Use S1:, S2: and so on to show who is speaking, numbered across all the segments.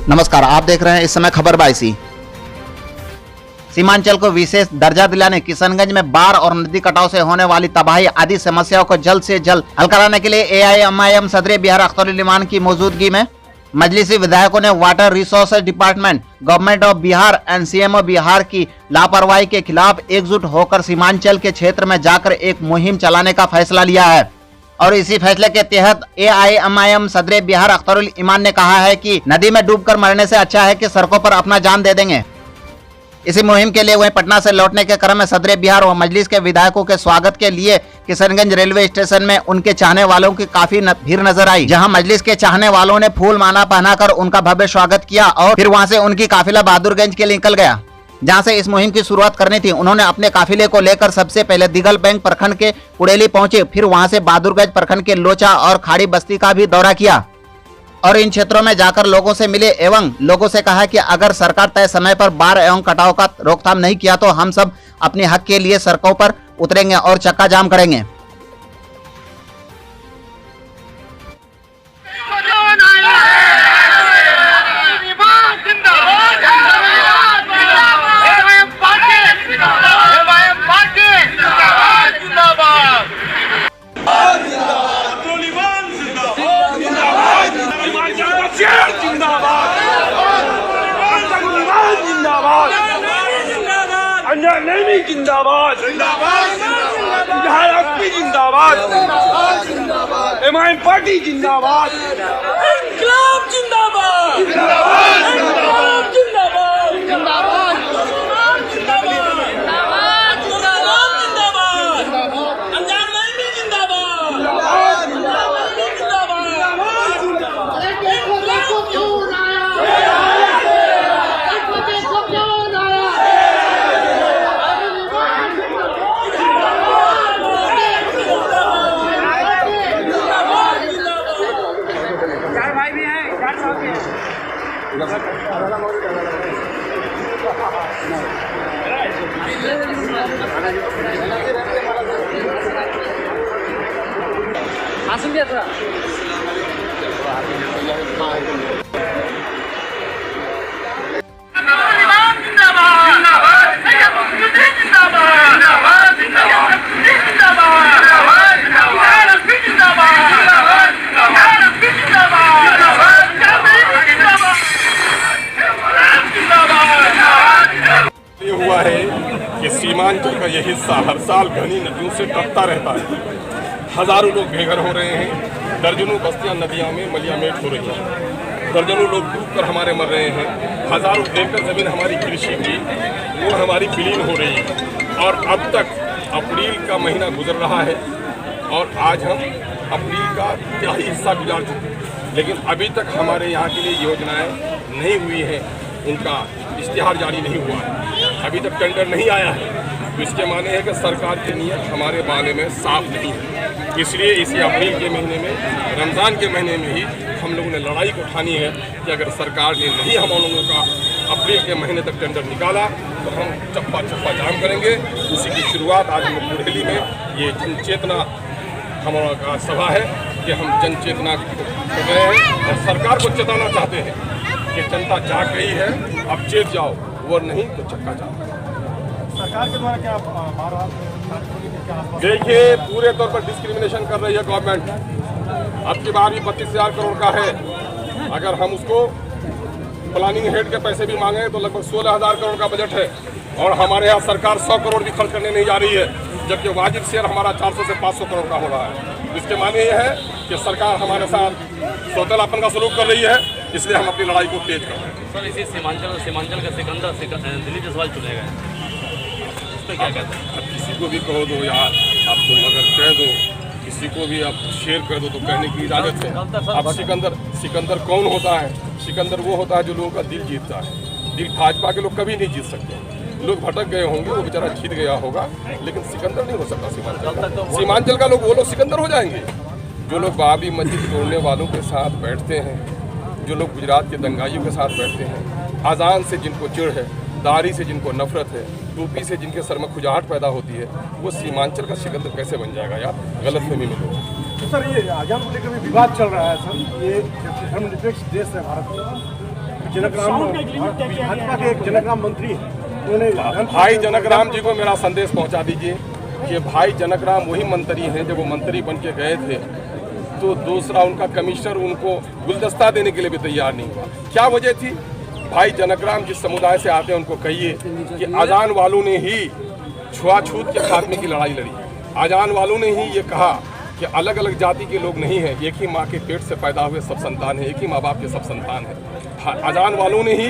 S1: नमस्कार, आप देख रहे हैं इस समय खबर बाईसी। सीमांचल को विशेष दर्जा दिलाने, किशनगंज में बाढ़ और नदी कटाव से होने वाली तबाही आदि समस्याओं को जल्द से जल्द हल कराने के लिए एआईएमआईएम सदर बिहार अख्तरुल इमान की मौजूदगी में मजलिसी विधायकों ने water resources department, government of Bihar and CMO Bihar की लापरवाही के खिलाफ एकजुट होकर सीमांचल के क्षेत्र में जाकर एक मुहिम चलाने का फैसला लिया है। और इसी फैसले के तहत एआईएमआईएम सदर बिहार अख्तरुल इमान ने कहा है कि नदी में डूबकर मरने से अच्छा है कि सड़कों पर अपना जान दे देंगे। इसी मुहिम के लिए वहीं पटना से लौटने के क्रम में सदर बिहार व मजलिस के विधायकों के स्वागत के लिए किशनगंज रेलवे स्टेशन में उनके चाहने वालों की काफी भीड़ नजर आई, जहां मजलिस के चाहने वालों ने फूल माला पहनाकर उनका भव्य स्वागत किया और फिर वहां से उनकी काफिला बहादुरगंज के लिए निकल गया, जहां से इस मुहिम की शुरुआत करनी थी। उन्होंने अपने काफिले को लेकर सबसे पहले दिगल बैंक प्रखंड के कुड़ेली पहुंचे, फिर वहां से बहादुरगंज प्रखंड के लोचा और खाड़ी बस्ती का भी दौरा किया और इन क्षेत्रों में जाकर लोगों से मिले एवं लोगों से कहा कि अगर सरकार तय समय पर बाढ़ एवं कटाव का रोकथाम नहीं किया तो हम सब अपने हक के लिए सड़कों पर उतरेंगे और चक्का जाम करेंगे।
S2: जिंदाबाद, जिंदाबाद, एमआईएम पार्टी जिंदाबाद, इंकलाब जिंदाबाद, जिंदाबाद, जिंदाबाद, जिंदाबाद, जिंदाबाद, अंजाम नहीं जिंदाबाद, हुआ है कि सीमांचल का यह हिस्सा हर साल घनी नदियों से कटता रहता है। हजारों लोग बेघर हो रहे हैं, दर्जनों बस्तियां नदियों में मलियामेट हो रही हैं, दर्जनों लोग डूबकर हमारे मर रहे हैं, हजारों एकड़ जमीन हमारी कृषि की वो हमारी विलीन हो रही है। और अब तक अप्रैल का महीना गुजर रहा है और आज हम अप्रैल का तिहाई हिस्सा गुजार चुके हैं, लेकिन अभी तक हमारे यहाँ के लिए योजनाएं नहीं हुई हैं, उनका इश्तिहार जारी नहीं हुआ है, अभी तक टेंडर नहीं आया है। तो इसके माने है कि सरकार की नीयत हमारे बारे में साफ नहीं है। इसलिए इसी अप्रैल के महीने में, रमज़ान के महीने में ही हम लोगों ने लड़ाई को ठानी है कि अगर सरकार ने नहीं हम लोगों का अप्रैल के महीने तक टेंडर निकाला तो हम चप्पा चप्पा जाम करेंगे। उसी की शुरुआत आज हम कुड़ेली में ये जन चेतना हमारा का सभा है कि हम जन चेतना कर रहे हैं और सरकार को चेताना चाहते हैं कि जनता जाग गई है, अब चेत जाओ, वो नहीं तो चक्का जाओ।
S3: सरकार के द्वारा क्या
S2: देखिए, पूरे तौर पर डिस्क्रिमिनेशन कर रही है गवर्नमेंट। अब की बार भी 32,000 करोड़ का है, अगर हम उसको प्लानिंग हेड के पैसे भी मांगे तो लगभग 16,000 करोड़ का बजट है और हमारे यहाँ सरकार 100 करोड़ भी खर्च करने नहीं जा रही है, जबकि वाजिब शेयर हमारा 400 से 500 करोड़ का हो रहा है। इसके माने ये है कि सरकार हमारे साथ सौतेलापन का सलूक कर रही है, इसलिए हम अपनी लड़ाई को तेज कर रहे हैं।
S4: सर, इसी सीमांचल का सिकंदर दिल्ली जसवाल चुने गए, उस पर क्या कहते हैं?
S2: अब किसी को भी कहो दो यार, अब तुम अगर कह दो, किसी को भी अब शेर कह दो तो कहने की इजाज़त है। अब सिकंदर कौन होता है? सिकंदर वो होता है जो लोगों का दिल जीतता है। दिल भाजपा के लोग कभी नहीं जीत सकते, लोग भटक गए होंगे, वो बेचारा जीत गया होगा, लेकिन सिकंदर नहीं हो सकता सीमांचल। सीमांचल का लोग वो लोग सिकंदर हो जाएंगे जो लोग बाबरी मस्जिद तोड़ने वालों के साथ बैठते हैं, जो लोग गुजरात के दंगाइयों के साथ बैठते हैं, अजान से जिनको चिढ़ है, दाढ़ी से जिनको नफरत है, टोपी से जिनके सर में खुजाहट पैदा होती है, वो सीमांचल का सिकंदर कैसे बन जाएगा यार? गलतफहमी में लोग।
S3: तो सर, ये आजान को लेकर भी विवाद चल रहा है सर, ये धर्मनिरपेक्ष देश है भारत, भाजपा के एक जनकराम मंत्री उन्होंने
S2: भाई जनकराम जी को मेरा संदेश पहुंचा दीजिए कि भाई जनकराम वही मंत्री हैं जब वो मंत्री बन के गए थे तो दूसरा उनका कमिश्नर उनको गुलदस्ता देने के लिए भी तैयार नहीं हुआ। क्या वजह थी? भाई जनकराम जिस समुदाय से आते हैं उनको कहिए कि अजान वालों ने ही छुआछूत के खात्मे की लड़ाई लड़ी। अजान वालों ने ही ये कहा कि अलग अलग जाति के लोग नहीं हैं, एक ही माँ के पेट से पैदा हुए सब संतान है, एक ही माँ बाप के सब संतान है। अजान वालों ने ही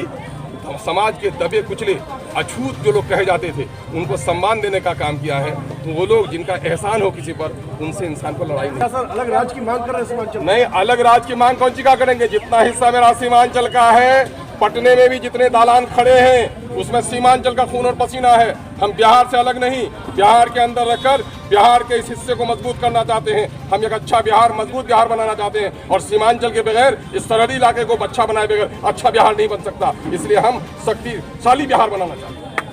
S2: समाज के दबे कुचले अछूत जो लोग कहे जाते थे उनको सम्मान देने का काम किया है। तो वो लोग जिनका एहसान हो किसी पर उनसे इंसान को लड़ाई नहीं।
S3: सर अलग राज्य की मांग कर रहे हैं सीमांचल
S2: नहीं, अलग राज्य की मांग कौन सी का करेंगे? जितना हिस्सा मेरा सीमांचल का है, पटने में भी जितने दालान खड़े हैं उसमें सीमांचल का खून और पसीना है। हम बिहार से अलग नहीं, बिहार के अंदर रखकर बिहार के इस हिस्से को मजबूत करना चाहते हैं। हम एक अच्छा बिहार, मजबूत बिहार बनाना चाहते हैं और सीमांचल के बगैर इस सरहदी इलाके को अच्छा बनाए बगैर अच्छा बिहार नहीं बन सकता। इसलिए हम शक्तिशाली बिहार बनाना चाहते हैं।